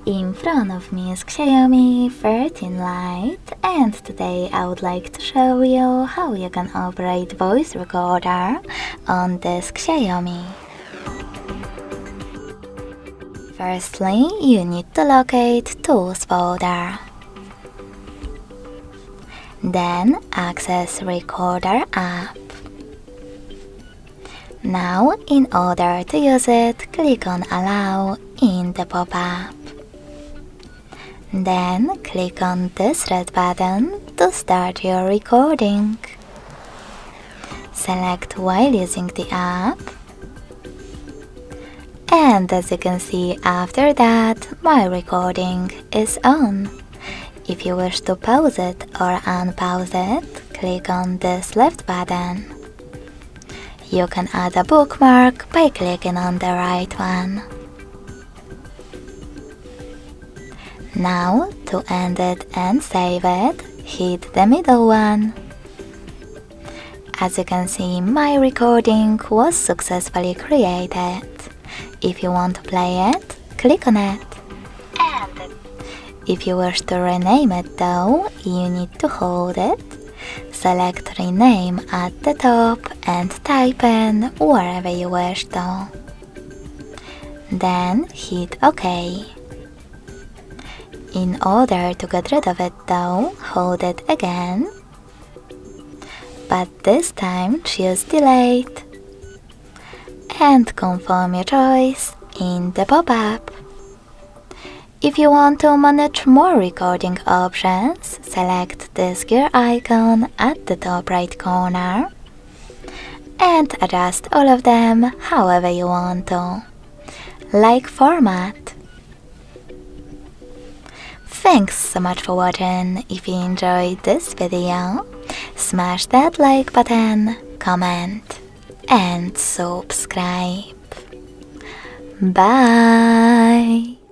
In front of me is Xiaomi 13 Lite, and today I would like to show you how you can operate voice recorder on this Xiaomi. Firstly, you need to locate Tools folder. Then access Recorder app. Now, in order to use it, click on Allow in the pop-up. Then click on this red button to start your recording. Select while using the app. And as you can see, after that, my recording is on. If you wish to pause it or unpause it, click on this left button. You can add a bookmark by clicking on the right one. Now, to end it and save it, hit the middle one. As you can see, my recording was successfully created. If you want to play it, click on it. And if you wish to rename it though, you need to hold it. Select Rename at the top and type in wherever you wish to. Then hit OK. In order to get rid of it though, hold it again. But this time choose Delete. And confirm your choice in the pop-up. If you want to manage more recording options, select this gear icon at the top right corner and adjust all of them however you want to, like format. Thanks so much for watching. If you enjoyed this video, smash that like button, comment and subscribe. Bye!